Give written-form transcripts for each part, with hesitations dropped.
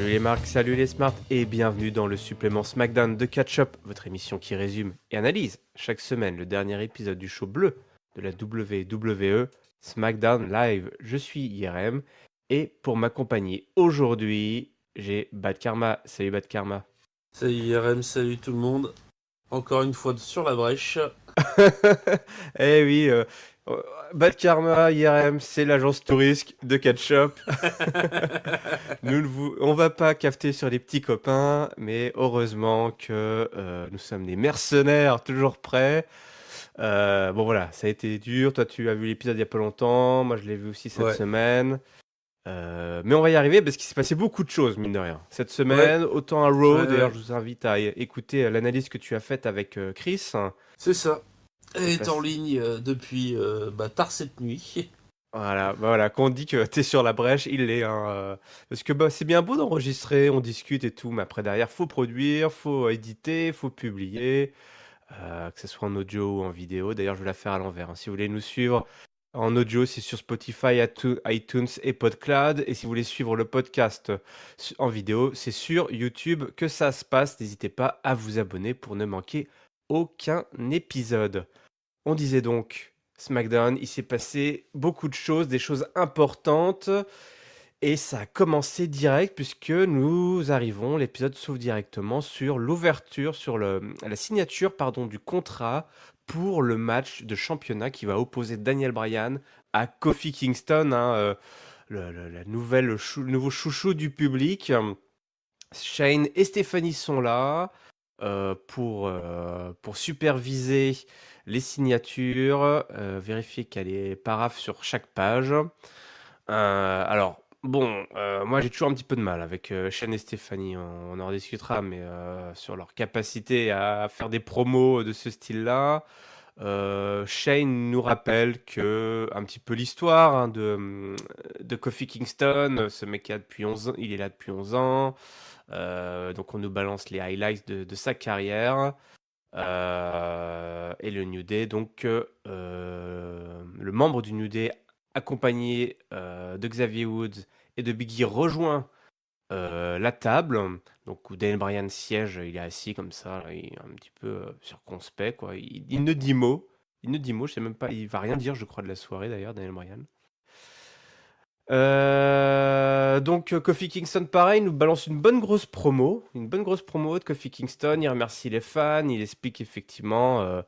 Salut les marques, salut les smarts et bienvenue dans le supplément SmackDown de Catch Up, votre émission qui résume et analyse chaque semaine le dernier épisode du show bleu de la WWE SmackDown Live. Je suis IRM et pour m'accompagner aujourd'hui, j'ai Bad Karma. Salut Bad Karma. Salut IRM, salut tout le monde. Encore une fois sur la brèche. Eh oui, euh, Bad Karma, IRM, c'est l'agence touriste de Catch Up. On va pas cafeter sur les petits copains, mais heureusement que nous sommes des mercenaires toujours prêts. Bon voilà, ça a été dur. Toi, tu as vu l'épisode il y a pas longtemps. Moi, je l'ai vu aussi cette Ouais, semaine. Mais on va y arriver parce qu'il s'est passé beaucoup de choses, mine de rien. Cette ouais, semaine, autant à ouais, Raw. D'ailleurs, ouais. je vous invite à écouter l'analyse que tu as faite avec Chris. C'est ça. Elle C'est est en pas- ligne depuis tard cette nuit. Voilà, quand on dit que t'es sur la brèche, il l'est, hein, parce que bah, c'est bien beau d'enregistrer, on discute et tout, mais après derrière, faut produire, faut éditer, faut publier, que ce soit en audio ou en vidéo. D'ailleurs, je vais la faire à l'envers, hein. Si vous voulez nous suivre en audio, c'est sur Spotify, iTunes et PodCloud. Et si vous voulez suivre le podcast en vidéo, c'est sur YouTube que ça se passe. N'hésitez pas à vous abonner pour ne manquer aucun épisode. On disait donc SmackDown, il s'est passé beaucoup de choses, des choses importantes, et ça a commencé direct puisque nous arrivons, l'épisode s'ouvre directement sur l'ouverture, sur la signature pardon, du contrat pour le match de championnat qui va opposer Daniel Bryan à Kofi Kingston, hein, le nouveau chouchou du public. Shane et Stephanie sont là pour superviser les signatures, vérifier qu'elle est paraphe sur chaque page. Alors, bon, moi j'ai toujours un petit peu de mal avec Shane et Stephanie, on en rediscutera, mais sur leur capacité à faire des promos de ce style-là. Shane nous rappelle que un petit peu l'histoire, hein, de Kofi Kingston, ce mec il est là depuis 11 ans. Donc on nous balance les highlights de sa carrière. Et le New Day, donc le membre du New Day accompagné de Xavier Woods et de Big E rejoint la table, donc où Daniel Bryan siège, il est assis comme ça, là, il est un petit peu circonspect, quoi. Il ne dit mot, je sais même pas, il va rien dire, je crois, de la soirée d'ailleurs, Daniel Bryan. Donc Kofi Kingston pareil nous balance une bonne grosse promo de Kofi Kingston, il remercie les fans, il explique effectivement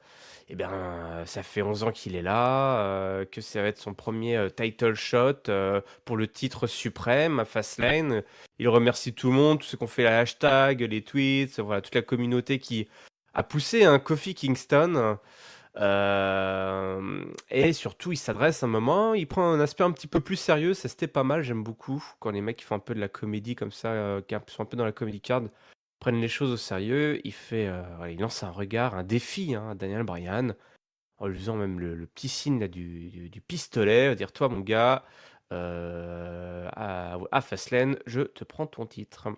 eh bien ça fait 11 ans qu'il est là, que ça va être son premier title shot pour le titre suprême à Fastlane. Il remercie tout le monde, tous ceux qui ont fait la hashtag, les tweets, voilà, toute la communauté qui a poussé un Kofi Kingston. Et surtout, il s'adresse à un moment, il prend un aspect un petit peu plus sérieux, ça c'était pas mal, j'aime beaucoup quand les mecs qui font un peu de la comédie comme ça, qui sont un peu dans la comédie card, prennent les choses au sérieux. Voilà, il lance un regard, un défi hein, à Daniel Bryan, en lui faisant même le petit signe là, du pistolet, dire toi mon gars, à Fastlane, je te prends ton titre.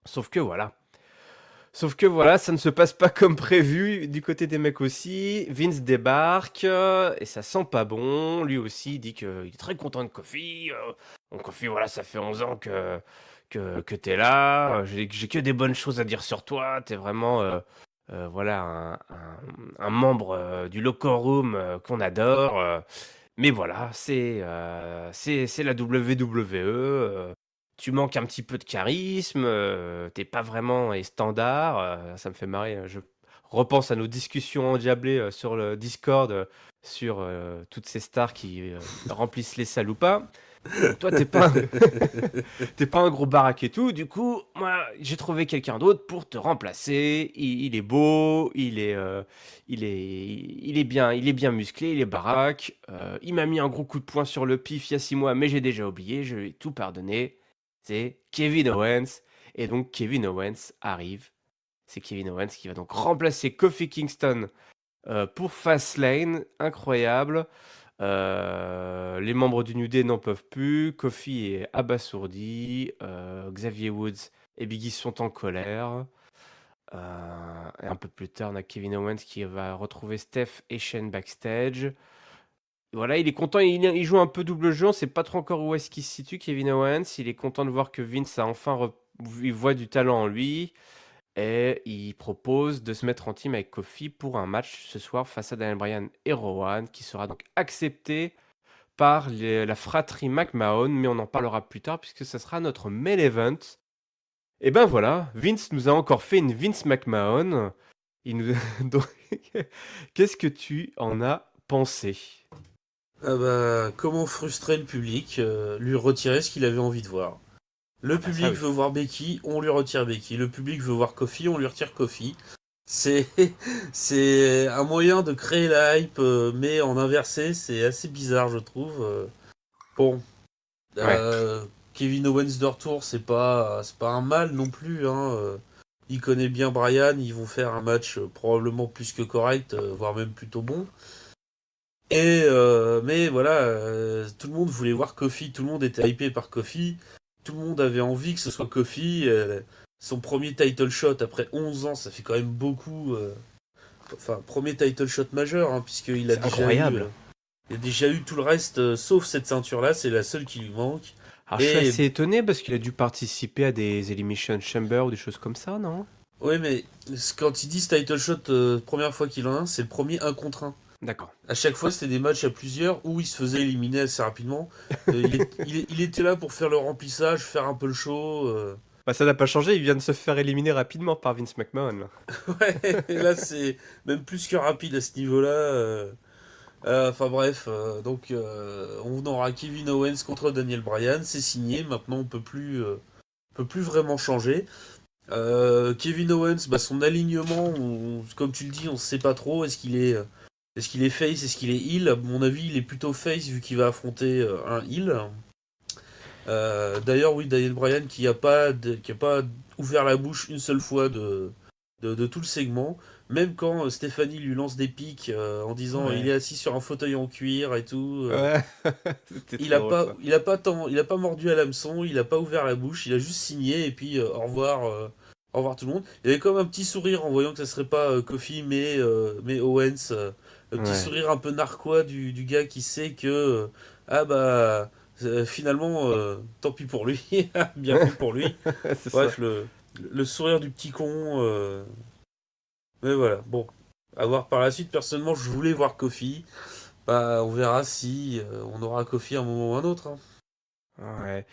Sauf que voilà. Sauf que voilà, ça ne se passe pas comme prévu du côté des mecs aussi. Vince débarque et ça sent pas bon. Lui aussi il dit qu'il est très content de Kofi. Bon, Kofi, voilà, ça fait 11 ans que t'es là. J'ai que des bonnes choses à dire sur toi. T'es vraiment voilà, un membre du locker room qu'on adore. Mais voilà, c'est la WWE. Tu manques un petit peu de charisme, t'es pas vraiment un standard. Ça me fait marrer. Je repense à nos discussions endiablées sur le Discord sur toutes ces stars qui remplissent les salles ou pas. Donc toi, t'es pas un gros baraque et tout. Du coup, moi, j'ai trouvé quelqu'un d'autre pour te remplacer. Il est beau, il est bien musclé, il est baraque. Il m'a mis un gros coup de poing sur le pif il y a 6 mois, mais j'ai déjà oublié, je lui ai tout pardonné. C'est Kevin Owens. Et donc Kevin Owens arrive. C'est Kevin Owens qui va donc remplacer Kofi Kingston pour Fastlane. Incroyable. Les membres du New Day n'en peuvent plus. Kofi est abasourdi. Xavier Woods et Biggie sont en colère. Et un peu plus tard, on a Kevin Owens qui va retrouver Steph et Shane backstage. Voilà, il est content, il joue un peu double jeu, on sait pas trop encore où est-ce qu'il se situe, Kevin Owens. Il est content de voir que Vince a enfin il voit du talent en lui et il propose de se mettre en team avec Kofi pour un match ce soir face à Daniel Bryan et Rowan, qui sera donc accepté par la fratrie McMahon, mais on en parlera plus tard puisque ce sera notre main event. Et ben voilà, Vince nous a encore fait une Vince McMahon. Il nous... Donc, qu'est-ce que tu en as pensé? Ah bah, comment frustrer le public, lui retirer ce qu'il avait envie de voir. Le Ah bah ça public oui. veut voir Becky, on lui retire Becky. Le public veut voir Kofi, on lui retire Kofi. C'est c'est un moyen de créer la hype, mais en inversé, c'est assez bizarre, je trouve. Bon, Ouais. euh, Kevin Owens de retour, c'est pas un mal non plus, hein. Il connaît bien Bryan, ils vont faire un match probablement plus que correct, voire même plutôt bon. Mais voilà, tout le monde voulait voir Kofi, tout le monde était hypé par Kofi, tout le monde avait envie que ce soit Kofi. Son premier title shot après 11 ans, ça fait quand même beaucoup. Enfin, premier title shot majeur, hein, puisqu'il a C'est déjà eu, incroyable. il a déjà eu tout le reste, sauf cette ceinture-là, c'est la seule qui lui manque. Alors je suis Et assez étonné parce qu'il a dû participer à des Elimination Chamber ou des choses comme ça, non? ouais, mais quand ils disent title shot, première fois qu'il en a un, c'est le premier un contre un. D'accord. À chaque fois, c'était des matchs à plusieurs où il se faisait éliminer assez rapidement. Il était là pour faire le remplissage, faire un peu le show. Bah ça n'a pas changé, il vient de se faire éliminer rapidement par Vince McMahon, là. Ouais, et là, c'est même plus que rapide à ce niveau-là. Enfin bref, donc on aura Kevin Owens contre Daniel Bryan, c'est signé. Maintenant, on peut plus vraiment changer. Kevin Owens, bah, son alignement, comme tu le dis, on ne sait pas trop. Est-ce qu'il est face, est-ce qu'il est heel? À mon avis, il est plutôt face vu qu'il va affronter un heel. D'ailleurs, oui, Daniel Bryan qui a pas ouvert la bouche une seule fois de tout le segment. Même quand Stéphanie lui lance des pics en disant il est Ouais. assis sur un fauteuil en cuir et tout. Ouais. C'était Il très a drôle, pas, ça. il a pas mordu à l'hameçon, il a pas ouvert la bouche, il a juste signé et puis au revoir tout le monde. Il y avait comme un petit sourire en voyant que ça serait pas Kofi mais Owens, le petit Ouais. sourire un peu narquois du gars qui sait que ah bah finalement tant pis pour lui, bien fait pour lui. C'est ça. Bref le sourire du petit con, mais voilà bon. À voir par la suite. Personnellement, je voulais voir Kofi. Bah, on verra si on aura Kofi à un moment ou un autre, hein. Ouais.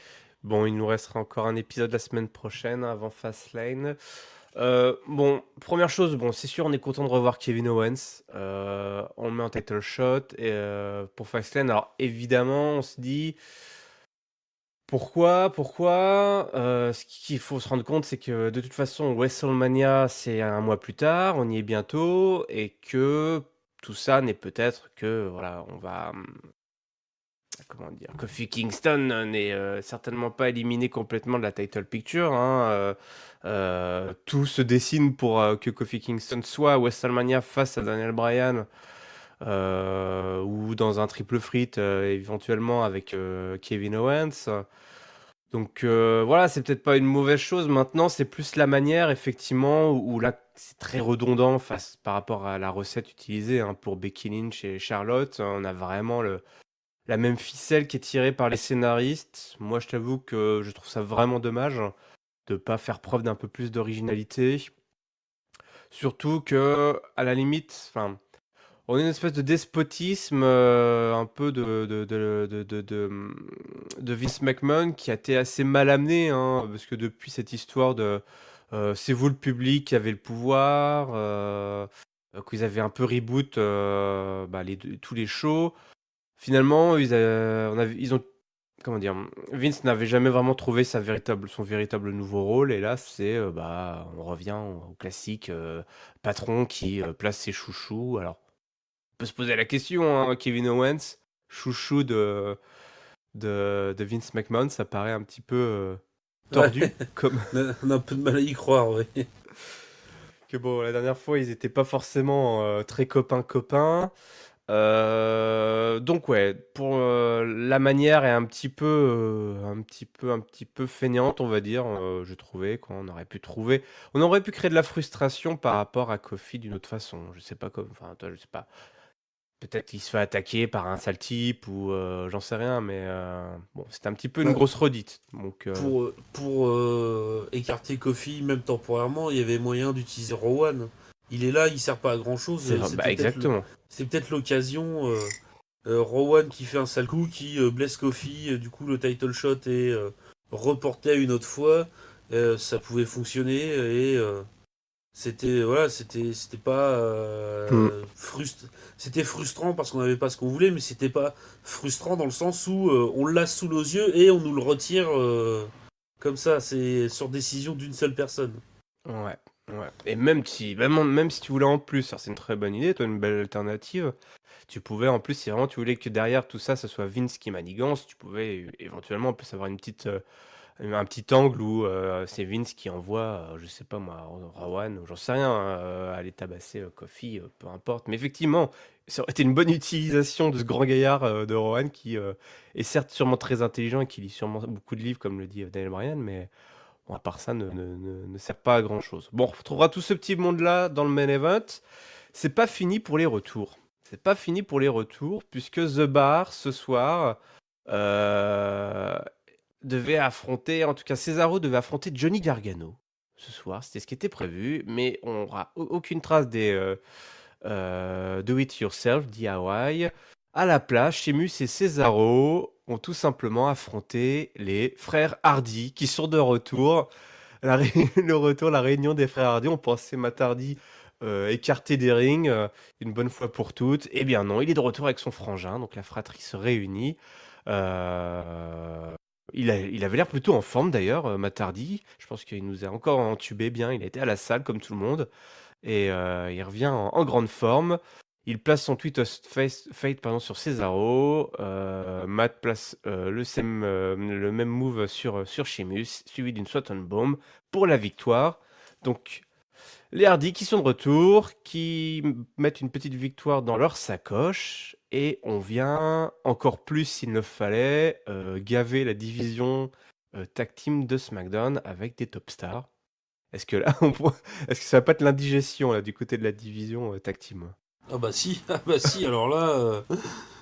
Bon, il nous restera encore un épisode la semaine prochaine avant Fastlane. Bon, première chose, bon, c'est sûr, on est content de revoir Kevin Owens. On le met en title shot et, pour Fastlane. Alors, évidemment, on se dit pourquoi. Ce qu'il faut se rendre compte, c'est que de toute façon, WrestleMania, c'est un mois plus tard, on y est bientôt, et que tout ça n'est peut-être que, voilà, on va. Comment dire? Kofi Kingston n'est certainement pas éliminé complètement de la title picture, hein. Tout se dessine pour que Kofi Kingston soit à WrestleMania face à Daniel Bryan, ou dans un triple threat éventuellement avec Kevin Owens. Donc voilà, c'est peut-être pas une mauvaise chose. Maintenant, c'est plus la manière, effectivement, où là, c'est très redondant par rapport à la recette utilisée, hein, pour Becky Lynch et Charlotte. On a vraiment la même ficelle qui est tirée par les scénaristes. Moi, je t'avoue que je trouve ça vraiment dommage de pas faire preuve d'un peu plus d'originalité. Surtout que, à la limite, enfin, on est une espèce de despotisme, un peu de Vince McMahon qui a été assez mal amené, hein, parce que depuis cette histoire de c'est vous le public qui avez le pouvoir, qu'ils avaient un peu reboot bah, tous les shows. Finalement, ils ont, comment dire, Vince n'avait jamais vraiment trouvé son véritable nouveau rôle, et là, c'est, bah, on revient au classique patron qui place ses chouchous. Alors, on peut se poser la question, hein, Kevin Owens, chouchou de Vince McMahon, ça paraît un petit peu Ouais, tordu, comme on a un peu de mal à y croire, ouais. que bon, la dernière fois, ils étaient pas forcément très copains. Donc ouais, pour la manière est un petit peu feignante, on va dire. Je trouvais on aurait pu créer de la frustration par rapport à Kofi d'une autre façon. Je sais pas enfin toi, je sais pas. peut-être qu'il se fait attaquer par un sale type ou j'en sais rien, mais bon, c'était un petit peu une Bah, grosse redite. Donc, pour écarter Kofi, même temporairement, il y avait moyen d'utiliser Rowan. Il est là, il sert pas à grand c'est chose. bah, exactement. C'est peut-être l'occasion. Rowan qui fait un sale coup, qui blesse Kofi. Du coup, le title shot est reporté à une autre fois. Ça pouvait fonctionner et c'était voilà, c'était pas Mm. c'était frustrant parce qu'on n'avait pas ce qu'on voulait, mais c'était pas frustrant dans le sens où on l'a sous nos yeux et on nous le retire comme ça. C'est sur décision d'une seule personne. Ouais, ouais. Et même si tu voulais en plus, alors c'est une très bonne idée, toi, une belle alternative. Tu pouvais en plus, si vraiment tu voulais que derrière tout ça, ça soit Vince qui manigance, tu pouvais éventuellement en plus avoir un petit angle où c'est Vince qui envoie, je sais pas moi, Rowan, ou j'en sais rien, aller tabasser Kofi, peu importe. Mais effectivement, ça aurait été une bonne utilisation de ce grand gaillard de Rowan qui est certes sûrement très intelligent et qui lit sûrement beaucoup de livres, comme le dit Daniel Bryan, mais bon, à part ça, ne sert pas à grand chose. Bon, on retrouvera tout ce petit monde-là dans le main event. C'est pas fini pour les retours. C'est pas fini pour les retours, puisque The Bar, ce soir, euh, devait affronter, en tout cas Cesaro devait affronter Johnny Gargano ce soir, c'était ce qui était prévu, mais on n'aura aucune trace des Do It Yourself, DIY. À la place, Sheamus et Cesaro ont tout simplement affronté les frères Hardy, qui sont de retour. Le retour, la réunion des frères Hardy, on pensait Matt Hardy écarté des rings une bonne fois pour toutes. Eh bien non, il est de retour avec son frangin, donc la fratrie se réunit. Euh, il avait l'air plutôt en forme d'ailleurs, Matt Hardy. Je pense qu'il nous a encore entubé bien. Il a été à la salle comme tout le monde. Et il revient en grande forme. Il place son tweet of fate pardon, sur Cesaro. Matt place le même move sur Sheamus, suivi d'une Swanton Bomb pour la victoire. Donc les Hardy qui sont de retour, qui mettent une petite victoire dans leur sacoche. Et on vient, encore plus s'il le fallait, gaver la division tag team de SmackDown avec des top stars. Est-ce que là, est-ce que ça va pas être l'indigestion là du côté de la division tag team? Ah bah si, ah bah si. Alors là,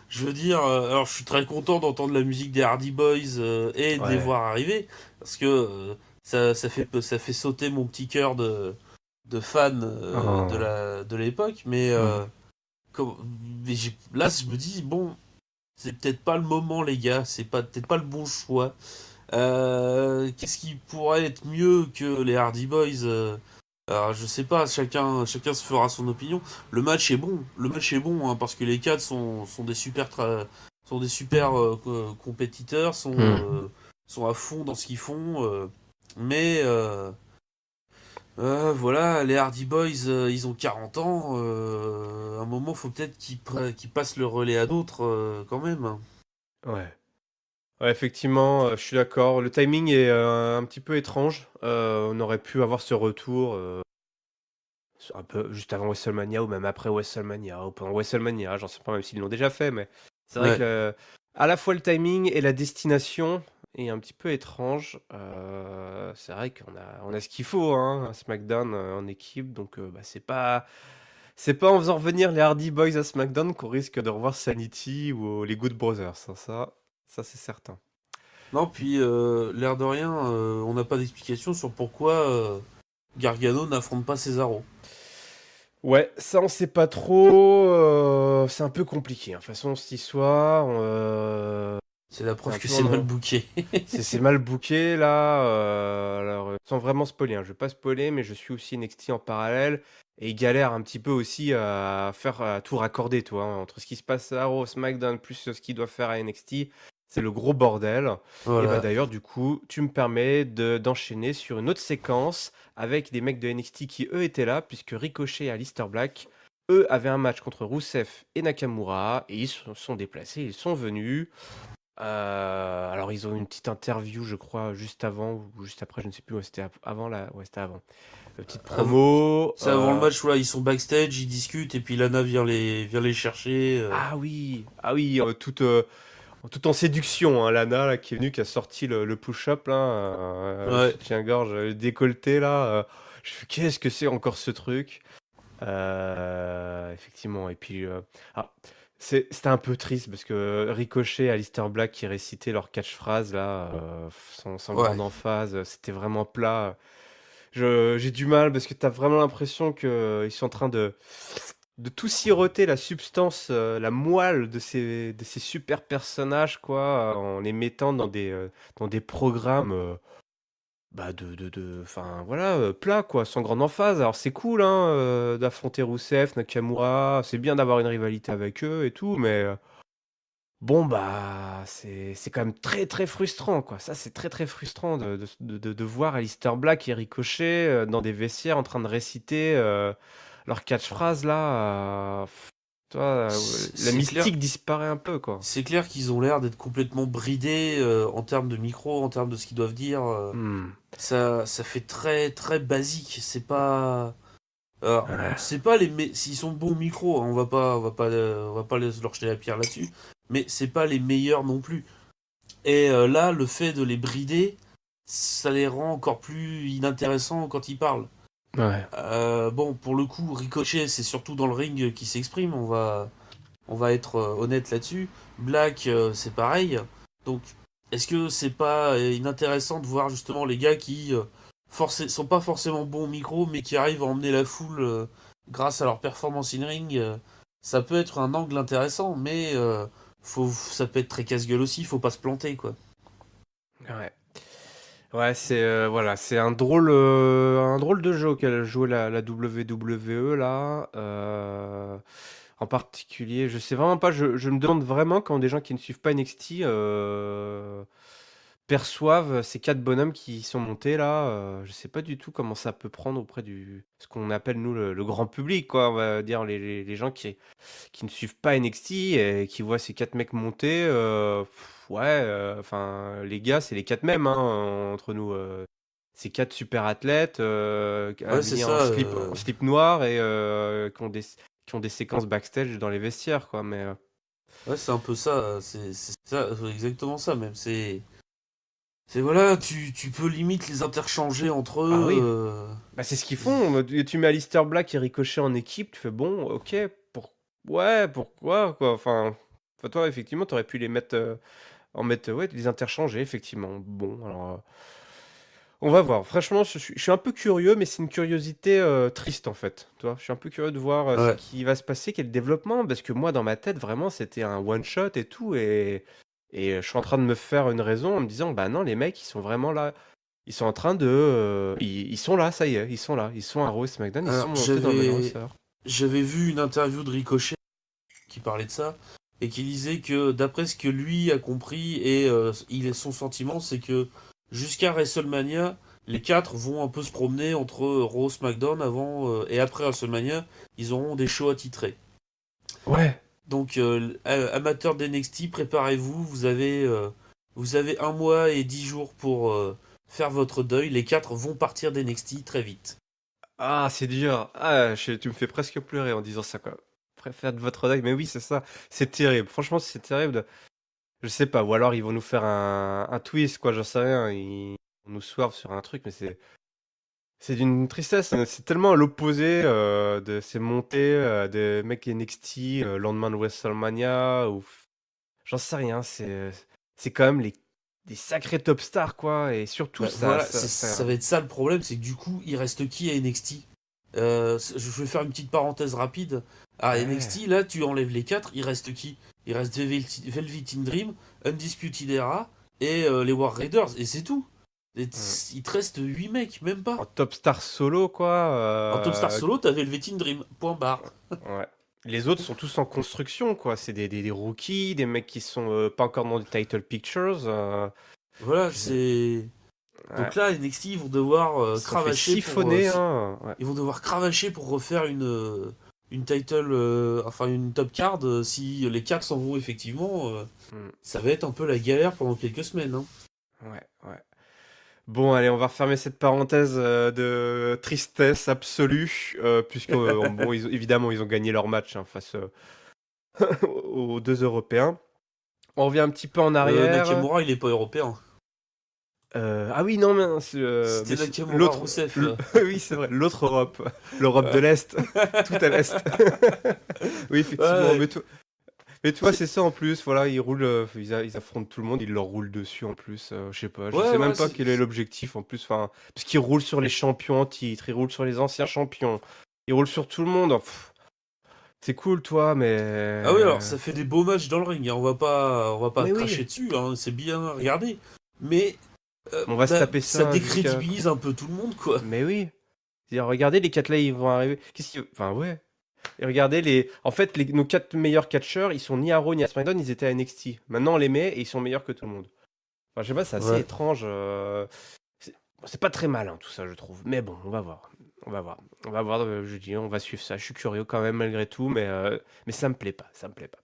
je veux dire, alors je suis très content d'entendre la musique des Hardy Boys et de les Ouais. voir arriver parce que ça fait sauter mon petit cœur de fan Oh. de l'époque, mais Mm. comme, là je me dis bon, c'est peut-être pas le moment les gars, c'est pas peut-être pas le bon choix. Qu'est-ce qui pourrait être mieux que les Hardy Boys alors, je sais pas, chacun se fera son opinion. Le match est bon hein, parce que les quatre sont des super compétiteurs, Mm. sont à fond dans ce qu'ils font. Mais voilà, les Hardy Boys, ils ont 40 ans. À un moment, faut peut-être qu'ils passent le relais à d'autres quand même. Ouais. Ouais, effectivement, je suis d'accord. Le timing est un petit peu étrange. On aurait pu avoir ce retour un peu juste avant WrestleMania ou même après WrestleMania ou pendant WrestleMania. J'en sais pas, même s'ils l'ont déjà fait, mais c'est vrai que Ouais. à la fois le timing et la destination est un petit peu étrange. C'est vrai qu'on a ce qu'il faut, hein, à SmackDown en équipe, donc bah, c'est pas en faisant revenir les Hardy Boys à SmackDown qu'on risque de revoir Sanity ou les Good Brothers, hein, ça c'est certain. Non, puis l'air de rien, on n'a pas d'explication sur pourquoi Gargano n'affronte pas Cesaro. Ouais, ça on sait pas trop, c'est un peu compliqué, hein. De toute façon, cette histoire, C'est la c'est preuve un que peu c'est mal booké. c'est mal booké là. Alors, sans vraiment spoiler, hein, je vais pas spoiler, mais je suis aussi NXT en parallèle et il galère un petit peu aussi à tout raccorder, toi, hein, entre ce qui se passe à Raw, SmackDown, plus ce qu'il doit faire à NXT. C'est le gros bordel. Et bah Voilà. d'ailleurs, du coup, tu me permets d'enchaîner sur une autre séquence avec des mecs de NXT qui eux étaient là, puisque Ricochet et Aleister Black, eux, avaient un match contre Rusev et Nakamura, et ils se sont déplacés, ils sont venus. Alors ils ont eu une petite interview, je crois, juste avant ou juste après, je ne sais plus, ouais, c'était avant là, ouais, c'était avant. Petite Av- promo. C'est avant le match, voilà, ils sont backstage, ils discutent, et puis Lana vient les chercher. Ah oui, tout en séduction, hein, Lana là, qui est venue, qui a sorti le push-up là, le Ouais. soutien-gorge décolleté là. Je fais, qu'est-ce que c'est encore ce truc? Effectivement. Et puis, ah, C'était un peu triste parce que Ricochet et Aleister Black qui récitaient leur catchphrase là, sans grande Ouais. emphase, c'était vraiment plat. J'ai du mal parce que t'as vraiment l'impression qu'ils sont en train de tout siroter la substance, la moelle de ces super personnages, quoi, en les mettant dans des programmes, bah, enfin, voilà, plats, quoi, sans grande emphase. Alors c'est cool, hein, d'affronter Rusev, Nakamura, c'est bien d'avoir une rivalité avec eux et tout, mais bon, bah, c'est quand même très, très frustrant, quoi. Ça, c'est très, très frustrant de voir Aleister Black et Ricochet, dans des vestiaires en train de réciter, leur catchphrase là, tu vois, la C'est clair. mystique disparaît un peu, quoi. C'est clair qu'ils ont l'air d'être complètement bridés en termes de micro, en termes de ce qu'ils doivent dire. Mmh. Ça fait très très basique. C'est pas. Alors, Ouais. c'est pas s'ils sont bons micros, hein, on va pas leur jeter la pierre là-dessus. Mais c'est pas les meilleurs non plus. Et là, le fait de les brider, ça les rend encore plus inintéressants quand ils parlent. Ouais. Bon, pour le coup, Ricochet, c'est surtout dans le ring qui s'exprime. On va être honnête là-dessus. Black, c'est pareil. Donc, est-ce que c'est pas inintéressant de voir justement les gars qui sont pas forcément bons au micro, mais qui arrivent à emmener la foule grâce à leur performance in-ring. Ça peut être un angle intéressant, mais ça peut être très casse-gueule aussi, faut pas se planter, quoi. Ouais. Ouais, c'est voilà, c'est un drôle de jeu auquel joue la WWE là. En particulier, je sais vraiment pas. Je me demande vraiment quand des gens qui ne suivent pas NXT perçoivent ces quatre bonhommes qui sont montés là. Je sais pas du tout comment ça peut prendre auprès du ce qu'on appelle nous le grand public, quoi. On va dire les gens qui ne suivent pas NXT et qui voient ces quatre mecs monter. Ouais, enfin, les gars, c'est les quatre mêmes, hein, entre nous. Ces quatre super athlètes Ouais, c'est habillés ça. en slip noir et qui ont des séquences backstage dans les vestiaires, quoi. Mais Ouais, c'est un peu ça. C'est ça, exactement ça même. C'est voilà, tu peux limite les interchanger entre ah eux. oui, bah, c'est ce qu'ils font. Tu mets Aleister Black et Ricochet en équipe, tu fais bon, ok, ouais, pourquoi, quoi. Enfin, toi, effectivement, t'aurais pu les mettre, ouais, les interchanger, effectivement. Bon, alors. On va voir. Franchement, je suis un peu curieux, mais c'est une curiosité triste en fait. Tu vois, je suis un peu curieux de voir ce Ouais. qui va se passer, quel développement, parce que moi, dans ma tête, vraiment, c'était un one shot et tout, et je suis en train de me faire une raison en me disant, bah non, les mecs, ils sont vraiment là. Ils sont en train de, ils sont là, ça y est, ils sont là, ils sont à Raw et SmackDown, ils sont Alors, montés dans le main roster. j'avais vu une interview de Ricochet qui parlait de ça et qui disait que d'après ce que lui a compris et son sentiment, c'est que jusqu'à WrestleMania, les quatre vont un peu se promener entre Raw, SmackDown avant et après WrestleMania, ils auront des shows attitrés. Ouais. Donc amateurs d'NXT, préparez-vous, vous avez 1 mois et 10 jours pour faire votre deuil. Les quatre vont partir d'NXT très vite. Ah, c'est dur. Ah, tu me fais presque pleurer en disant ça, quoi. Préfère de votre deck, mais oui, c'est ça. C'est terrible. Franchement, c'est terrible. Je sais pas, ou alors ils vont nous faire un twist, quoi, j'en sais rien. Ils vont nous swerve sur un truc, mais c'est d'une tristesse. C'est tellement à l'opposé de ces montées de mecs NXT, lendemain de WrestleMania, ou j'en sais rien. C'est quand même des sacrés top stars, quoi, et surtout Bah, voilà, ça va être ça le problème, c'est que du coup, il reste qui à NXT? Je vais faire une petite parenthèse rapide. À Ouais. NXT, là, tu enlèves les quatre, il reste qui? Il reste Velvet in Dream, Undisputed Era et les War Raiders, et c'est tout. Mm. Il te reste 8 mecs, même pas. En top star solo, quoi. En Top Star Solo, t'as Velvet in Dream, point barre. Ouais. Les autres sont tous en construction, quoi. C'est des rookies, des mecs qui sont pas encore dans les title pictures. Voilà, Je sais- c'est. ouais. Donc là, NXT, ils vont devoir Ils se sont fait cravacher pour. siphonner, hein. Ouais. Ils vont devoir cravacher pour refaire une title, enfin une top card. Si les quatre s'en vont effectivement, Mm. ça va être un peu la galère pendant quelques semaines, hein. Ouais, ouais. Bon, allez, on va refermer cette parenthèse de tristesse absolue, puisque bon, évidemment, ils ont gagné leur match hein, face aux deux Européens. On revient un petit peu en arrière. Nakamura, il est pas européen. Ah oui, non, C'était mais Nakamura l'autre, Rousseff. oui, c'est vrai, l'autre Europe, l'Europe de Ouais. l'Est, tout à l'Est. Oui, effectivement, Ouais, mais Mais tu vois, c'est ça en plus. Voilà, ils roulent, ils affrontent tout le monde, ils leur roulent dessus en plus. Je sais pas, je Ouais, sais ouais, même pas quel est l'objectif en plus. Enfin, parce qu'ils roulent sur les champions en titre, ils roulent sur les anciens champions, ils roulent sur tout le monde. Pff, c'est cool, toi, Ah oui, alors ça fait des beaux matchs dans le ring, hein. On va pas mais cracher oui, dessus, hein. C'est bien regardé. Mais on va se taper ça ça jusqu'à. décrédibilise un peu tout le monde, quoi. Mais oui. C'est-à-dire, regardez les 4 là, ils vont arriver. Qu'est-ce qu'ils. Enfin, ouais. Et regardez les. En fait, nos 4 meilleurs catcheurs, ils sont ni à Raw ni à SmackDown, ils étaient à NXT. Maintenant, on les met et ils sont meilleurs que tout le monde. Enfin, je sais pas, c'est assez Ouais. étrange. C'est c'est pas très malin tout ça, je trouve. Mais bon, on va voir. On va voir. On va voir jeudi, on va suivre ça. Je suis curieux quand même malgré tout, mais ça me plaît pas. Ça me plaît pas.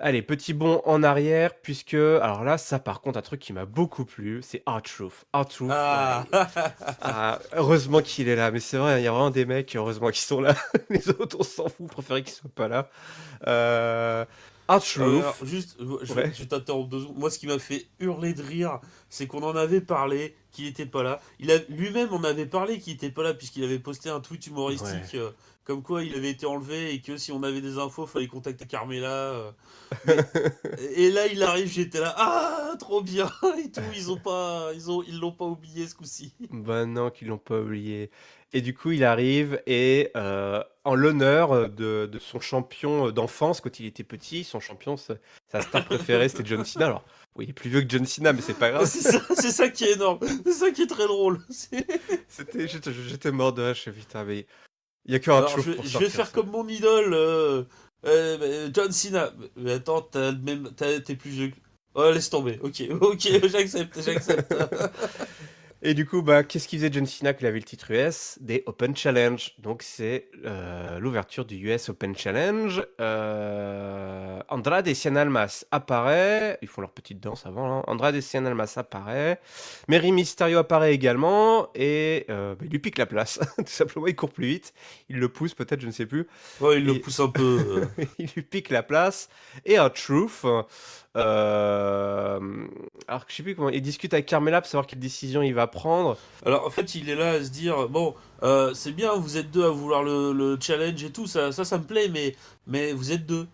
Allez, petit bond en arrière, puisque. Alors là, ça par contre, un truc qui m'a beaucoup plu, c'est R-Truth. R-Truth, Ah. ouais. Ah, heureusement qu'il est là, mais c'est vrai, il y a vraiment des mecs, heureusement qu'ils sont là. Les autres, on s'en fout, on préférait qu'ils soient pas là. Euh... Alors, R-Truth, juste, ouais. je t'interromps 2 secondes. Moi, ce qui m'a fait hurler de rire, c'est qu'on en avait parlé, qu'il était pas là. Lui-même en avait parlé qu'il était pas là, puisqu'il avait posté un tweet Ouais. humoristique, comme quoi il avait été enlevé et que si on avait des infos, fallait contacter Carmela. Mais et là, il arrive, j'étais là, ah, trop bien et tout. Ils l'ont pas oublié ce coup-ci. Bah non, qu'ils l'ont pas oublié. Et du coup, il arrive et en l'honneur de son champion d'enfance quand il était petit, son champion, sa star préférée, c'était John Cena. Alors, oui, il est plus vieux que John Cena, mais c'est pas grave. C'est ça qui est énorme. C'est ça qui est très drôle. J'étais mort de rage, je fais, putain, mais il y a que un Alors, chouf pour je vais sortir faire ça. comme mon idole, John Cena. Mais attends, t'es plus vieux. Oh, laisse tomber. Ok, ok, j'accepte, j'accepte. Et du coup, bah, qu'est-ce qu'il faisait John Cena qu'il avait le titre US? Des Open Challenge. Donc, c'est l'ouverture du US Open Challenge. Andrade et Cien Almas apparaît. Ils font leur petite danse avant. Hein. Andrade et Cien Almas apparaît. Mary Mysterio apparaît également. Et bah, il lui pique la place. Tout simplement, il court plus vite. Il le pousse, peut-être, je ne sais plus. Ouais, il le Et pousse un peu. il lui pique la place. Et un Truth. Alors que je sais plus comment. Il discute avec Carmella pour savoir quelle décision il va prendre. Alors, en fait, il est là à se dire, bon, c'est bien, vous êtes deux à vouloir le challenge et tout, ça me plaît, mais vous êtes deux.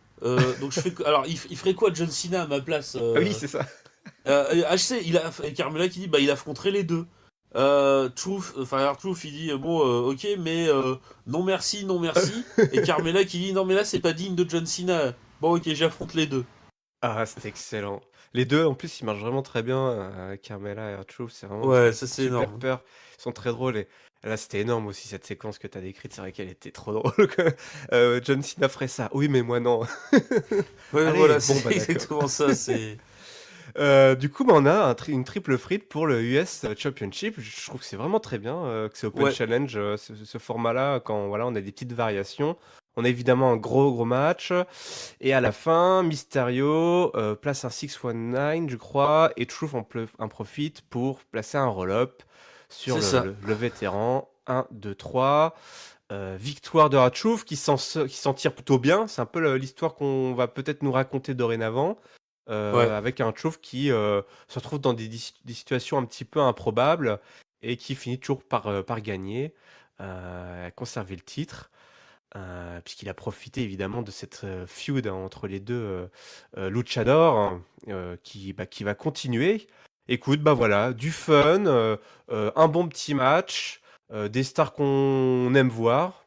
Donc je fais alors il ferait quoi John Cena à ma place Ah oui, c'est ça. HC, et Carmela qui dit bah il affronterait les deux. Truth, enfin Truth il dit bon ok mais non merci non merci et Carmela qui dit non mais là c'est pas digne de John Cena. Bon ok j'affronte les deux. Ah, c'était excellent. Les deux, en plus, ils marchent vraiment très bien. Carmella et R-Truth, c'est vraiment, ça Ouais me ça fait c'est super énorme. peur. Ils sont très drôles. Et là, c'était énorme aussi, cette séquence que tu as décrite. C'est vrai qu'elle était trop drôle. John Cena ferait ça. Oui, mais moi, non. Ouais Allez, voilà bon, c'est bah d'accord. exactement ça c'est. Du coup, bah, on a une triple frite pour le US Championship. Je trouve que c'est vraiment très bien que c'est Open Ouais Challenge, ce format-là, quand voilà, on a des petites variations. On a évidemment un gros match. Et à la fin, Mysterio place un 619, je crois, et Truth en profite pour placer un roll-up sur c'est le, ça. le- le vétéran. 1, 2, 3. Victoire de R-Truth qui s'en tire plutôt bien. C'est un peu l'histoire qu'on va peut-être nous raconter dorénavant. Ouais. Avec un Truth qui se retrouve dans des situations un petit peu improbables et qui finit toujours par gagner, conserver le titre. Puisqu'il a profité évidemment de cette feud hein, entre les deux luchadors hein, qui va continuer. Écoute, bah voilà, du fun, un bon petit match, des stars qu'on aime voir.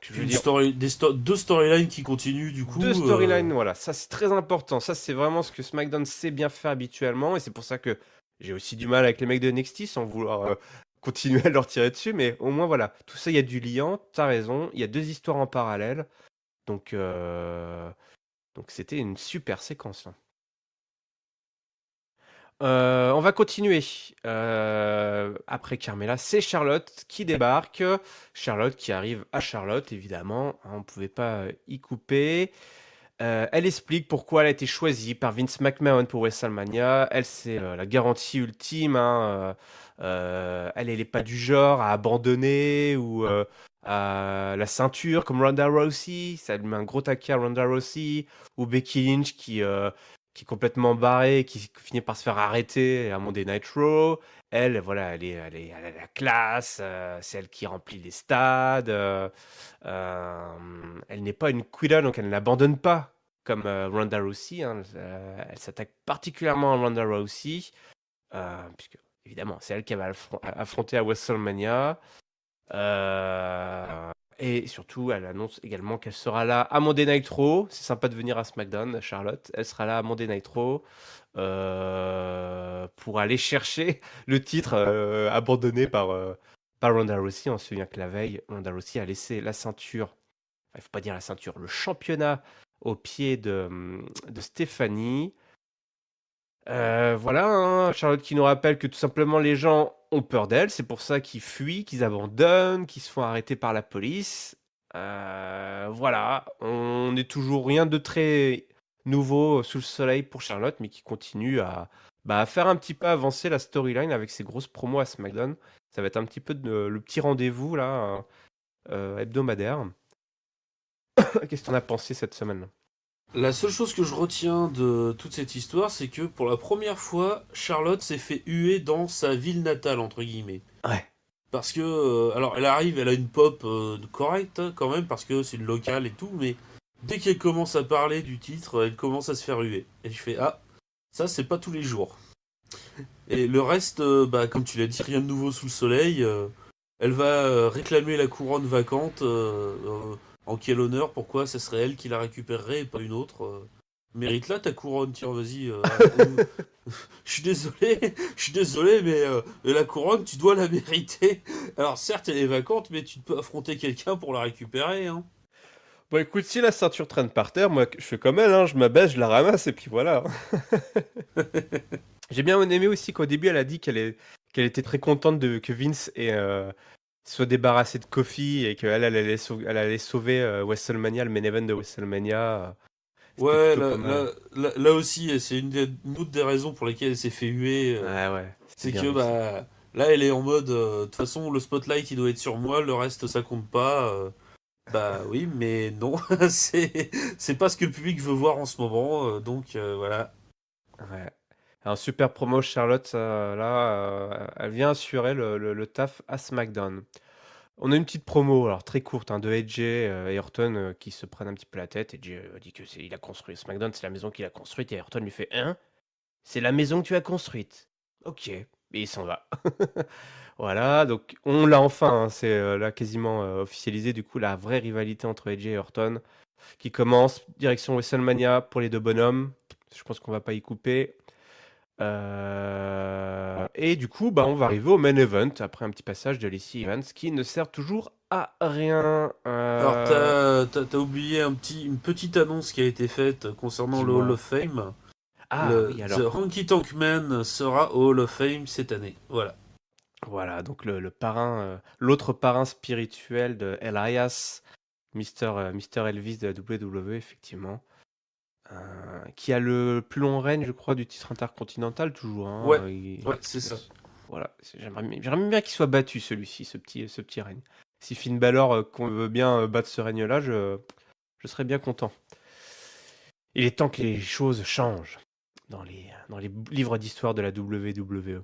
Je Puis veux dire, deux storylines qui continuent du deux coup. storylines, voilà, ça c'est très important. Ça c'est vraiment ce que SmackDown sait bien faire habituellement. Et c'est pour ça que j'ai aussi du mal avec les mecs de NXT sans vouloir continuer à leur tirer dessus. Mais au moins voilà, tout ça il y a du liant, t'as raison. Il y a deux histoires en parallèle. Donc c'était une super séquence, hein. On va continuer. Après Carmella, c'est Charlotte qui débarque. Charlotte qui arrive à Charlotte, évidemment, hein, on ne pouvait pas y couper. Elle explique pourquoi elle a été choisie par Vince McMahon pour WrestleMania. Elle, c'est la garantie ultime, hein. Elle n'est pas du genre à abandonner ou à la ceinture comme Ronda Rousey. Ça lui met un gros taquet à Ronda Rousey. Ou Becky Lynch qui est complètement barrée, qui finit par se faire arrêter à Monday Night Raw. Elle, voilà, elle a la classe. C'est elle qui remplit les stades. Elle n'est pas une quitter, donc elle n'abandonne pas. comme Ronda Rousey, hein, elle s'attaque particulièrement à Ronda Rousey, puisque évidemment c'est elle qui va affronter à WrestleMania. Et surtout, elle annonce également qu'elle sera là à Monday Night Raw. C'est sympa de venir à SmackDown, Charlotte. Elle sera là à Monday Night Raw pour aller chercher le titre abandonné par Ronda Rousey. On se souvient que la veille, Ronda Rousey a laissé la ceinture, il ne faut pas dire la ceinture, le championnat au pied de Stéphanie. Voilà, hein, Charlotte qui nous rappelle que tout simplement les gens ont peur d'elle, c'est pour ça qu'ils fuient, qu'ils abandonnent, qu'ils se font arrêter par la police. Voilà, on n'est toujours rien de très nouveau sous le soleil pour Charlotte, mais qui continue à faire un petit peu avancer la storyline avec ses grosses promos à SmackDown. Ça va être un petit peu le petit rendez-vous là hebdomadaire. Qu'est-ce que t'en as pensé cette semaine? La seule chose que je retiens de toute cette histoire, c'est que pour la première fois, Charlotte s'est fait huer dans sa ville natale, entre guillemets. Ouais. Parce que, alors elle arrive, elle a une pop correcte hein, quand même, parce que c'est une locale et tout, mais dès qu'elle commence à parler du titre, elle commence à se faire huer. Et je fais, ah, ça c'est pas tous les jours. Et le reste, comme tu l'as dit, rien de nouveau sous le soleil. Elle va réclamer la couronne vacante. En quel honneur, pourquoi ça serait elle qui la récupérerait et pas une autre Mérite-la ta couronne, tiens, vas-y. Je suis désolé, mais la couronne, tu dois la mériter. Alors certes, elle est vacante, mais tu peux affronter quelqu'un pour la récupérer. Hein. Bon, écoute, si la ceinture traîne par terre, moi, je fais comme elle, hein, je m'abaisse, je la ramasse, et puis voilà. J'ai bien aimé aussi qu'au début, elle a dit qu'elle était très contente que Vince soit débarrassé de Kofi et qu'elle elle allait sauver WrestleMania, le main event de WrestleMania. C'était Ouais, plutôt pas mal. là aussi, c'est une autre des raisons pour lesquelles elle s'est fait huer. Ouais, c'était C'est bien que réussi. là, elle est en mode, de toute façon, le spotlight il doit être sur moi, le reste ça compte pas. Bah oui, mais non, c'est pas ce que le public veut voir en ce moment, donc voilà. Ouais. Un super promo, Charlotte, là, elle vient assurer le taf à SmackDown. On a une petite promo, alors très courte, hein, de AJ et Orton qui se prennent un petit peu la tête. AJ dit que il a construit SmackDown, c'est la maison qu'il a construite, et Orton lui fait hein, c'est la maison que tu as construite. Ok, et il s'en va. Voilà, donc on l'a enfin, hein, c'est là quasiment officialisé du coup la vraie rivalité entre AJ et Orton qui commence direction WrestleMania pour les deux bonhommes. Je pense qu'on va pas y couper. Et du coup, on va arriver au main event après un petit passage de Lacey Evans qui ne sert toujours à rien. Alors, t'as oublié une petite annonce qui a été faite concernant le Hall Dis-moi. of Fame. Ah oui, The alors. Honky Tonk Man sera au Hall of Fame cette année. Voilà. Voilà, donc le parrain, l'autre parrain spirituel de Elias, Mister Elvis de la WWE, effectivement. Qui a le plus long règne, je crois, du titre intercontinental, toujours. Ouais, Hein, ouais, c'est ça. Voilà, j'aimerais bien qu'il soit battu, celui-ci, ce petit règne. Si Finn Balor qu'on veut bien battre ce règne-là, je serais bien content. Il est temps que les choses changent dans les livres d'histoire de la WWE.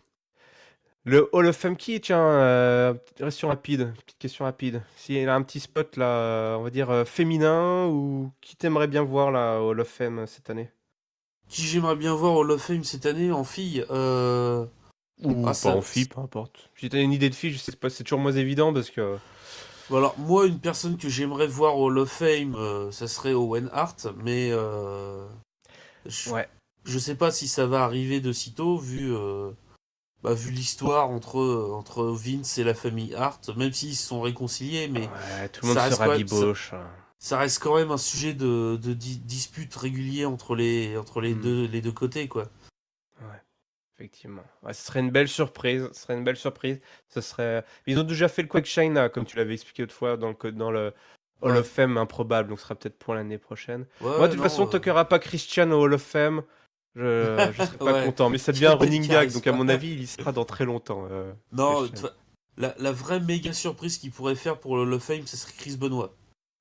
Le Hall of Fame qui, tiens, petite question rapide. S'il a un petit spot là, on va dire féminin, ou qui t'aimerais bien voir là au Hall of Fame cette année? Qui j'aimerais bien voir au Hall of Fame cette année en fille Ou Ah, pas en fille, peu importe. Si t'as une idée de fille, je sais pas, c'est toujours moins évident parce que. Bon, alors, moi, une personne que j'aimerais voir au Hall of Fame, ça serait Owen Hart, mais je, Ouais. je sais pas si ça va arriver de sitôt, vu l'histoire entre Vince et la famille Hart, même s'ils se sont réconciliés, mais Ouais, tout le monde ça se reste quand même, rabiboche. ça reste quand même un sujet de dispute régulier entre Hmm. les deux côtés, quoi. Ouais, effectivement. Ouais, ce serait une belle surprise. Ce serait une belle surprise. Ce serait. Ils ont déjà fait le Quake China, comme tu l'avais expliqué autrefois, dans le Hall Ouais, of Fame improbable, donc ce sera peut-être pour l'année prochaine. Moi, de ouais, toute façon, non, tant qu'il n'y aura pas Christian au Hall of Fame, je serai pas ouais, content. Mais ça devient un running qui gag, arrive donc à pas. mon avis, il y sera dans très longtemps, Non, Christian. la vraie méga surprise qu'ils pourraient faire pour le Hall of Fame, ce serait Chris Benoit.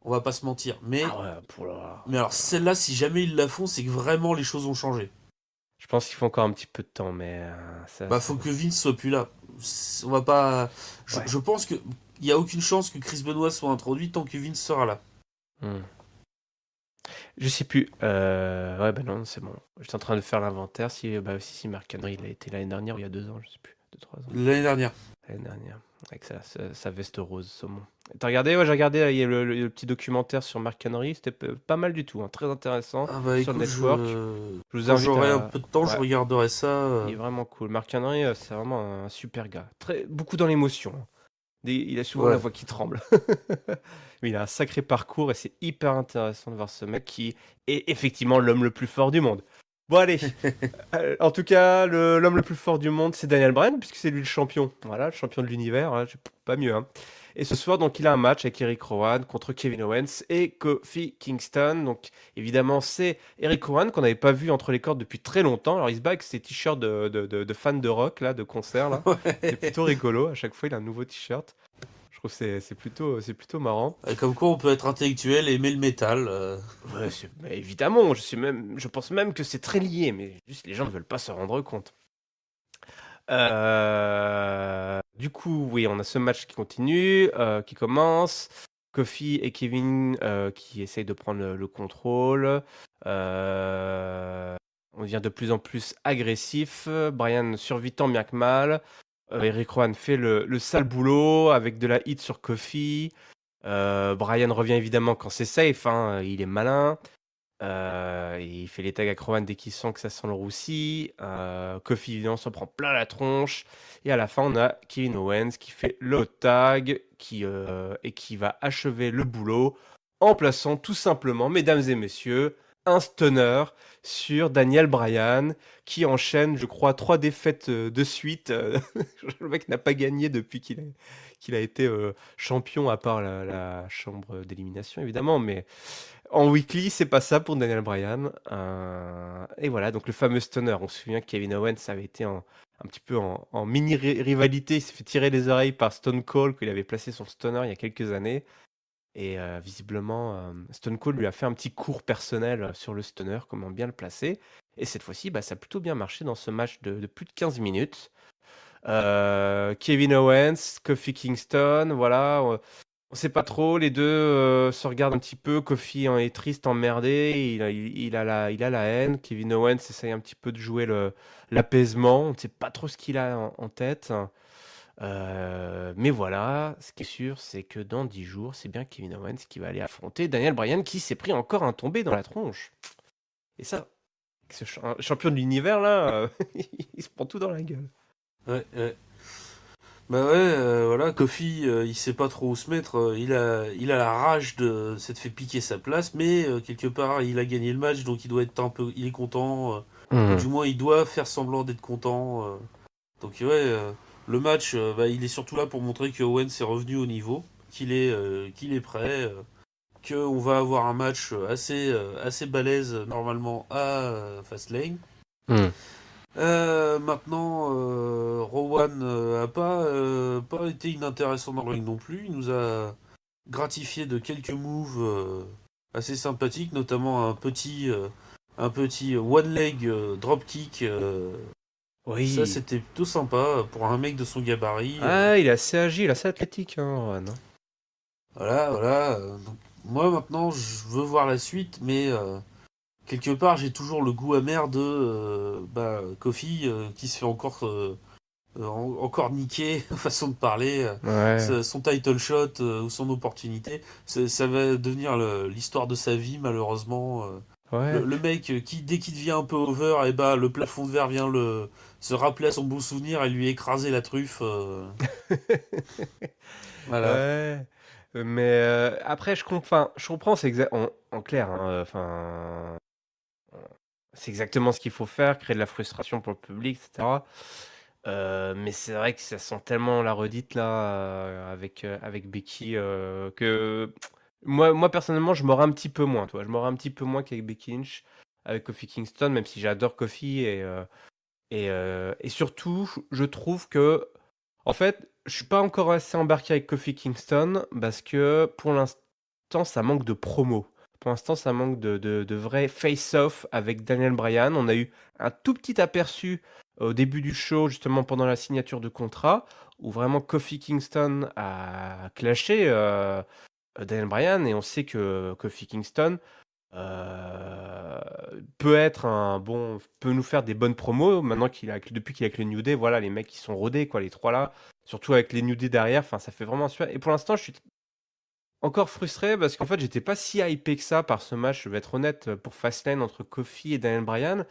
On va pas se mentir. Ah ouais, pour la. Mais alors celle-là, si jamais ils la font, c'est que vraiment les choses ont changé. Je pense qu'il faut encore un petit peu de temps, mais Bah, faut que Vince soit plus là. On va pas. Ouais. Je pense que il y a aucune chance que Chris Benoit soit introduit tant que Vince sera là. Hmm. Je sais plus. Ouais, bah non, c'est bon. J'étais en train de faire l'inventaire. Si Marc Henry, il a été l'année dernière ou il y a 2 ans, je sais plus. 2, 3 ans. L'année dernière. L'année dernière. Avec sa veste rose saumon. T'as regardé? Ouais, j'ai regardé. Il y a le petit documentaire sur Marc Henry. C'était pas mal du tout, hein, très intéressant. Ah bah Sur le écoute, network. Je vous quand invite j'aurai un à. peu de temps, je Ouais, regarderai ça. il est vraiment cool. Marc Henry, c'est vraiment un super gars. Beaucoup dans l'émotion, hein. Il a souvent la Ouais. voix qui tremble. Mais il a un sacré parcours et c'est hyper intéressant de voir ce mec qui est effectivement l'homme le plus fort du monde. Bon, allez. En tout cas, l'homme le plus fort du monde, c'est Daniel Bryan, puisque c'est lui le champion. Voilà, le champion de l'univers. Hein, pas mieux, hein. Et ce soir, donc, il a un match avec Eric Rowan contre Kevin Owens et Kofi Kingston. Donc, évidemment, c'est Eric Rowan qu'on n'avait pas vu entre les cordes depuis très longtemps. Alors, il se bat avec ses t-shirts de fan de rock, là, de concert, là. C'est Ouais. plutôt rigolo. À chaque fois, il a un nouveau t-shirt. Je trouve que c'est plutôt marrant. Comme quoi on peut être intellectuel et aimer le métal. Ouais, mais évidemment, je pense même que c'est très lié, mais juste les gens ne veulent pas se rendre compte. Du coup, oui, on a ce match qui continue, qui commence. Kofi et Kevin qui essayent de prendre le contrôle. On devient de plus en plus agressif. Brian survit tant bien que mal. Eric Rowan fait le sale boulot avec de la hit sur Kofi. Brian revient évidemment quand c'est safe, hein, il est malin. Il fait les tags à Rowan dès qu'il sent que ça sent le roussi. Kofi évidemment s'en prend plein la tronche. Et à la fin, on a Kevin Owens qui fait le tag et qui va achever le boulot en plaçant tout simplement, mesdames et messieurs, un stunner sur Daniel Bryan qui enchaîne, je crois, 3 défaites de suite. Le mec n'a pas gagné depuis qu'il a été champion, à part la chambre d'élimination évidemment, mais en weekly, c'est pas ça pour Daniel Bryan. Et voilà, donc le fameux stunner. On se souvient que Kevin Owens avait été un petit peu en mini rivalité. Il s'est fait tirer les oreilles par Stone Cold, qu'il avait placé son stunner il y a quelques années. Et visiblement, Stone Cold lui a fait un petit cours personnel sur le stunner, comment bien le placer. Et cette fois-ci, bah, ça a plutôt bien marché dans ce match de plus de 15 minutes. Kevin Owens, Kofi Kingston, voilà. On sait pas trop, les deux se regardent un petit peu. Kofi est triste, emmerdé, il a la haine. Kevin Owens essaye un petit peu de jouer l'apaisement. On ne sait pas trop ce qu'il a en tête. Mais voilà, ce qui est sûr, c'est que dans 10 jours, c'est bien Kevin Owens qui va aller affronter Daniel Bryan qui s'est pris encore un tombé dans la tronche. Et ça, ce champion de l'univers là, il se prend tout dans la gueule. Ouais, ouais. Bah ouais, voilà, Kofi, il sait pas trop où se mettre. Il a la rage de s'être fait piquer sa place, mais quelque part, il a gagné le match, donc il doit être un peu, il est content, ou du moins, il doit faire semblant d'être content. Donc ouais, le match, bah, il est surtout là pour montrer que Owens est revenu au niveau, qu'il est prêt, qu'on va avoir un match assez balèze normalement à Fastlane. Mhm. Maintenant, Rowan a pas été inintéressant dans le ring non plus. Il nous a gratifié de quelques moves assez sympathiques, notamment un petit one leg dropkick. Ça, Oui. c'était plutôt sympa pour un mec de son gabarit. Ah, il est assez agile, assez athlétique, hein, Rowan, hein. Voilà, voilà. Donc, moi, maintenant, je veux voir la suite, mais quelque part, j'ai toujours le goût amer de Kofi qui se fait encore niquer, façon de parler, Ouais. son title shot ou son opportunité. Ça va devenir l'histoire de sa vie, malheureusement. Le, Ouais. le mec, dès qu'il devient un peu over, et bah, le plafond de verre vient se rappeler à son bon souvenir et lui écraser la truffe. Voilà. Ouais. Mais après, je comprends, en clair, hein, enfin, c'est exactement ce qu'il faut faire, créer de la frustration pour le public, etc. Mais c'est vrai que ça sent tellement la redite là avec Becky que moi personnellement, je m'aurais un petit peu moins, toi. Je m'aurais un petit peu moins qu'avec Becky Lynch, avec Kofi Kingston, même si j'adore Kofi et surtout, je trouve que en fait, je suis pas encore assez embarqué avec Kofi Kingston parce que pour l'instant, ça manque de promo. Pour l'instant, ça manque de vrai face-off avec Daniel Bryan. On a eu un tout petit aperçu au début du show, justement pendant la signature de contrat, où vraiment Kofi Kingston a clashé Daniel Bryan et on sait que Kofi Kingston peut être peut nous faire des bonnes promos maintenant depuis qu'il est avec le New Day, voilà, les mecs, ils sont rodés, quoi, les 3 là. Surtout avec les New Day derrière, enfin, ça fait vraiment super et pour l'instant, je suis encore frustré parce qu'en fait, j'étais pas si hypé que ça par ce match, je vais être honnête, pour Fastlane entre Kofi et Daniel Bryan.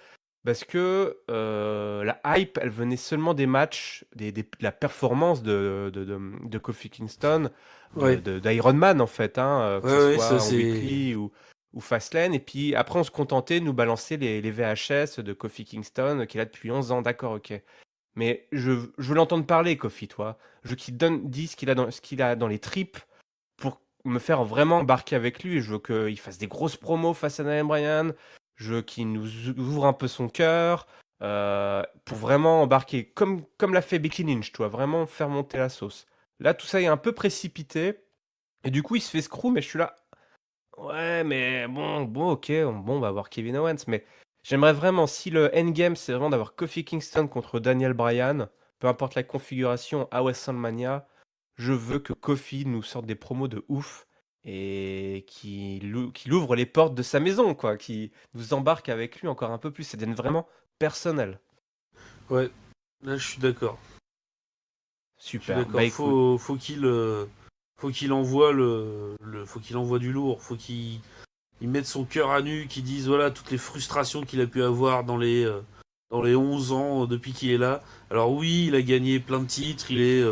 Parce que la hype, elle venait seulement des matchs, de la performance de Kofi Kingston, Ouais, d'Iron Man en fait, hein, que ça ouais, ouais, ça soit en c'est. weekly ou Fastlane. Et puis après, on se contentait de nous balancer les VHS de Kofi Kingston, qui est là depuis 11 ans, d'accord, ok. Mais je veux l'entendre parler, Kofi, toi. Je veux qu'il dise ce qu'il a dans les tripes pour me faire vraiment embarquer avec lui. Je veux qu'il fasse des grosses promos face à Daniel Bryan. Je veux qu'il nous ouvre un peu son cœur pour vraiment embarquer comme l'a fait Becky Lynch, tu vois, vraiment faire monter la sauce. Là, tout ça est un peu précipité. Et du coup, il se fait screw, mais je suis là. Ouais, mais bon, ok, bon, on va voir Kevin Owens. Mais j'aimerais vraiment, si le endgame, c'est vraiment d'avoir Kofi Kingston contre Daniel Bryan, peu importe la configuration à WrestleMania, je veux que Kofi nous sorte des promos de ouf et qu'il ouvre les portes de sa maison, quoi, qui nous embarque avec lui encore un peu plus. Ça devient vraiment personnel. Ouais, là je suis d'accord. Je suis Super. Bah d'accord. écoute, Faut qu'il envoie faut qu'il envoie du lourd. Faut qu'il mette son cœur à nu, qu'il dise voilà toutes les frustrations qu'il a pu avoir dans les 11 ans depuis qu'il est là. Alors oui, il a gagné plein de titres. Il est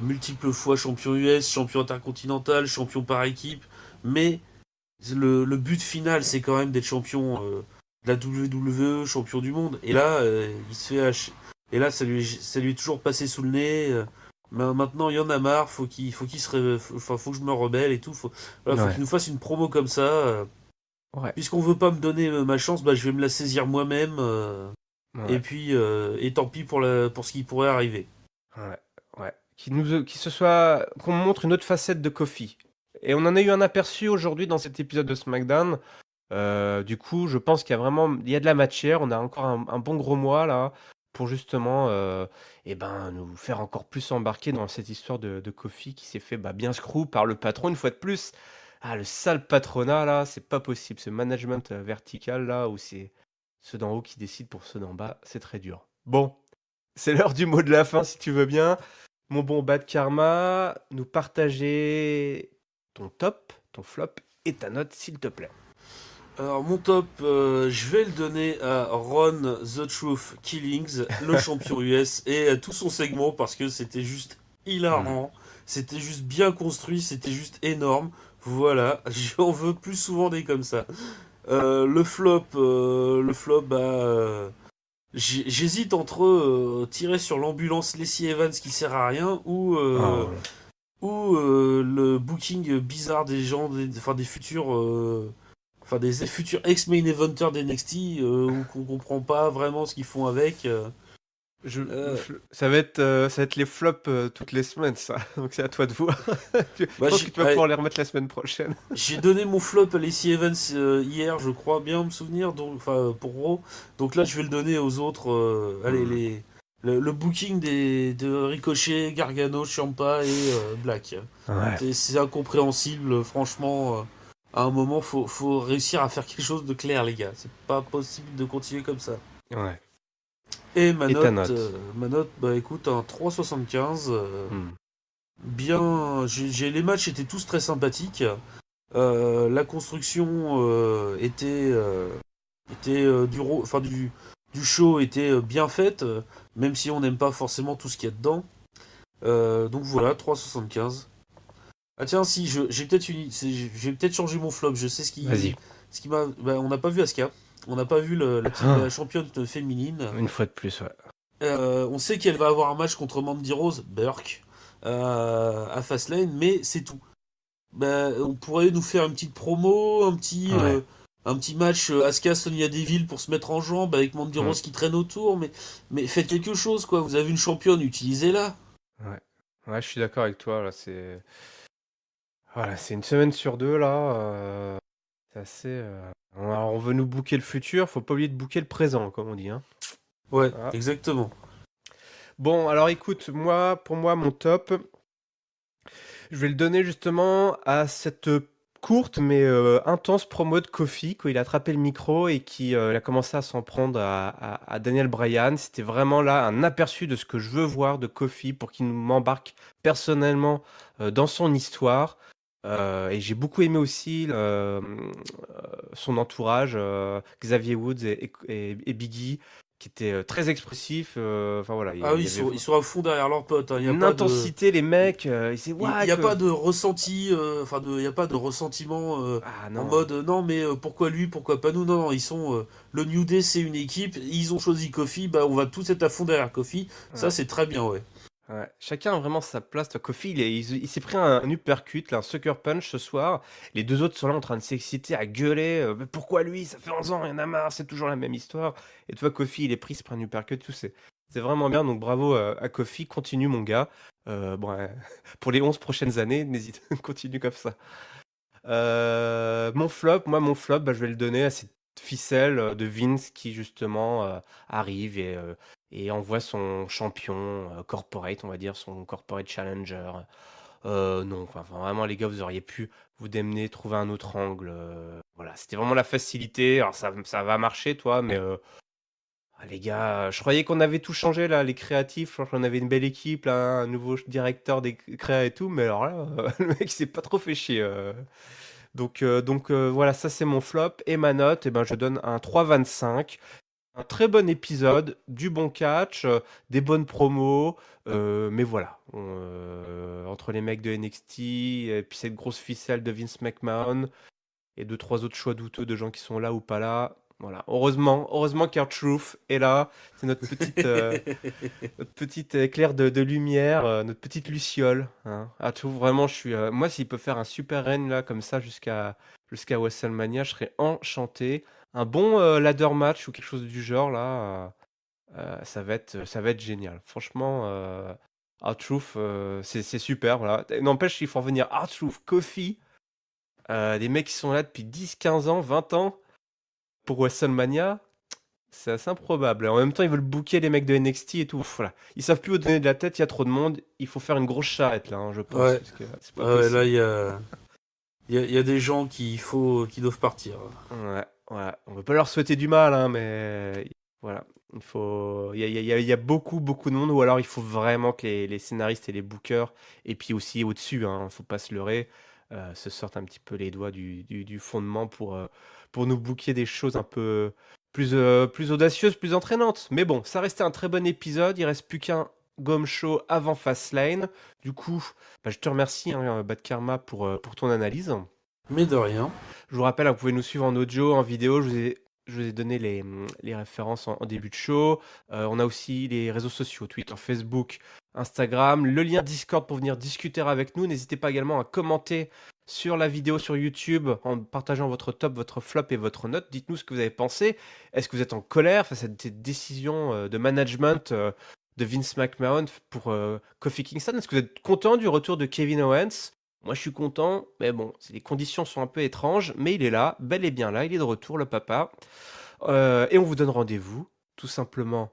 multiples fois champion US, champion intercontinental, champion par équipe. Mais le but final, c'est quand même d'être champion de la WWE, champion du monde. Et là, il se fait hacher. Et là, ça lui est toujours passé sous le nez. Maintenant, il y en a marre. Faut que je me rebelle et tout. Voilà, faut qu'il ouais, nous fasse une promo comme ça. ouais, Puisqu'on veut pas me donner ma chance, bah, je vais me la saisir moi-même. Et ouais, puis, et tant pis pour ce qui pourrait arriver. ouais, ouais. Qu'on montre une autre facette de Kofi. Et on en a eu un aperçu aujourd'hui dans cet épisode de SmackDown. Du coup, je pense il y a de la matière. On a encore un bon gros mois là pour justement, nous faire encore plus embarquer dans cette histoire de Kofi qui s'est fait bien screw par le patron une fois de plus. Ah, le sale patronat là, c'est pas possible. Ce management vertical là où c'est ceux d'en haut qui décident pour ceux d'en bas, c'est très dur. Bon, c'est l'heure du mot de la fin si tu veux bien. Mon bon Bad Karma, nous partager ton top, ton flop et ta note s'il te plaît. Alors mon top, je vais le donner à Ron The Truth Killings, le champion US, et à tout son segment parce que c'était juste Hmm. hilarant, c'était juste bien construit, c'était juste énorme. Voilà, j'en veux plus souvent des comme ça. Le flop, j'hésite entre tirer sur l'ambulance Lacey Evans qui sert à rien Oh, ou le booking bizarre des gens, enfin des futurs des futurs ex-main eventers d'NXT où qu'on comprend pas vraiment ce qu'ils font avec. Euh, ça va être les flops toutes les semaines, ça. Donc c'est à toi de voir. Je bah, pense que tu vas ouais, pouvoir les remettre la semaine prochaine. j'ai donné mon flop à Lacey Evans hier, je crois bien me souvenir, donc, enfin pour Raw. Donc là, je vais le donner aux autres. Allez, Hmm. le booking de Ricochet, Gargano, Ciampa et Black. Ouais, C'est incompréhensible, franchement. À un moment, faut réussir à faire quelque chose de clair, les gars. C'est pas possible de continuer comme ça. ouais. Et Et ta note? ma note, bah écoute, un 3,75. Hmm. Bien, les matchs étaient tous très sympathiques. La construction du show était bien faite, même si on n'aime pas forcément tout ce qu'il y a dedans. Donc voilà, 3,75. Ah tiens, si, j'ai peut-être changé mon flop. Je sais Vas-y. ce qui m'a. Bah, on n'a pas vu Asuka. On n'a pas vu la Ah, championne féminine. une fois de plus, ouais. On sait qu'elle va avoir un match contre Mandy Rose, Burke, à Fastlane, mais c'est tout. Ben, on pourrait nous faire une petite promo, Ouais. un petit match Asuka Sonya Deville pour se mettre en jambe avec Mandy Hmm. Rose qui traîne autour, mais faites quelque chose quoi. Vous avez une championne, utilisez-la. Ouais. Ouais, je suis d'accord avec toi, là, voilà, c'est une semaine sur deux, là. C'est assez. Alors, on veut nous booker le futur, faut pas oublier de booker le présent, comme on dit, hein. Ouais, Voilà. exactement. Bon, alors écoute, pour moi, mon top, je vais le donner justement à cette courte mais intense promo de Kofi quand il a attrapé le micro et qui il a commencé à s'en prendre à Daniel Bryan. C'était vraiment là un aperçu de ce que je veux voir de Kofi pour qu'il m'embarque personnellement dans son histoire. Et j'ai beaucoup aimé aussi son entourage, Xavier Woods et Big E, qui étaient très expressifs. Enfin voilà, Ah oui, il y avait ils sont à fond derrière leur pote, hein. Il n'y a une pas de. intensité, les mecs. Ils disaient, Il ouais, n'y a pas de ressenti, il n'y a pas de ressentiment Ah en non. mode non, mais pourquoi lui, pourquoi pas nous? Non, non, ils sont. Le New Day, c'est une équipe, ils ont choisi Kofi, bah on va tous être à fond derrière Kofi. Ça, Ouais. c'est très bien, ouais. Ouais, chacun a vraiment sa place. Toi, Kofi, il s'est pris un uppercut, là, un sucker punch ce soir. Les deux autres sont là en train de s'exciter, à gueuler. Mais pourquoi lui? Ça fait 11 ans, il y en a marre, c'est toujours la même histoire. Et toi, Kofi, il est pris, il se prend un uppercut, tout. C'est vraiment bien. Donc bravo à Kofi. Continue, mon gars. Bon, pour les 11 prochaines années, n'hésite, continue comme ça. Mon flop, bah, je vais le donner à cette ficelle de Vince qui justement arrive et envoie son champion corporate, on va dire, son corporate challenger. Non, enfin, vraiment les gars, vous auriez pu vous démener, trouver un autre angle. Voilà, c'était vraiment la facilité. Alors ça va marcher, toi, mais les gars, je croyais qu'on avait tout changé là, les créatifs. Je crois qu'on avait une belle équipe, là, un nouveau directeur des créas et tout, mais alors là, le mec s'est pas trop fait chier. Donc voilà, ça c'est mon flop. Et ma note, eh ben, je donne un 3,25. Un très bon épisode, du bon catch, des bonnes promos. Mais voilà, entre les mecs de NXT, et puis cette grosse ficelle de Vince McMahon, et deux, trois autres choix douteux de gens qui sont là ou pas là. Voilà, heureusement qu'R-Truth est là. C'est notre petite éclair de lumière, notre petite luciole. Hein. Ah, tout, vraiment, moi, s'il peut faire un super règne là, comme ça, jusqu'à WrestleMania, je serais enchanté. Un bon ladder match ou quelque chose du genre là, ça va être génial. Franchement, R-Truth, c'est super. Voilà. N'empêche, il faut revenir R-Truth, Kofi, des mecs qui sont là depuis 10, 15 ans, 20 ans pour WrestleMania. C'est assez improbable. En même temps, ils veulent booker les mecs de NXT et tout. Voilà. Ils savent plus où donner de la tête, il y a trop de monde. Il faut faire une grosse charrette là, hein, je pense. Ouais, Parce que c'est pas ouais, là, possible. il y a des gens qui doivent partir. Ouais, ouais. On veut pas leur souhaiter du mal, hein, mais voilà. Il y a beaucoup, beaucoup de monde. Ou alors il faut vraiment que les scénaristes et les bookers, et puis aussi au-dessus, hein, faut pas se leurrer, se sortent un petit peu les doigts du fondement pour nous booker des choses un peu plus audacieuses, plus entraînantes. Mais bon, ça restait un très bon épisode. Il reste plus qu'un Gom Show avant Fastlane. Du coup, bah, je te remercie, hein, Bad Karma, pour ton analyse. Mais de rien. Je vous rappelle, hein, vous pouvez nous suivre en audio, en vidéo. Je vous ai donné les références en début de show. On a aussi les réseaux sociaux, Twitter, Facebook, Instagram. Le lien Discord pour venir discuter avec nous. N'hésitez pas également à commenter sur la vidéo sur YouTube en partageant votre top, votre flop et votre note. Dites-nous ce que vous avez pensé. Est-ce que vous êtes en colère face à cette décision de management de Vince McMahon pour Kofi Kingston? Est-ce que vous êtes content du retour de Kevin Owens? Moi, je suis content, mais bon, les conditions sont un peu étranges, mais il est là, bel et bien là, il est de retour, le papa. Et on vous donne rendez-vous, tout simplement,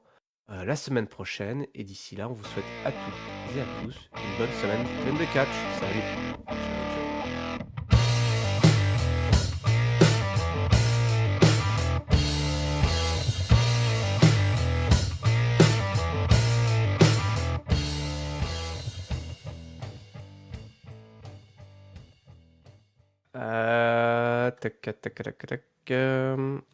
la semaine prochaine. Et d'ici là, on vous souhaite à toutes et à tous une bonne semaine pleine de catch. Salut. Ciao, ciao. Tac, tac, tac, tac, tac.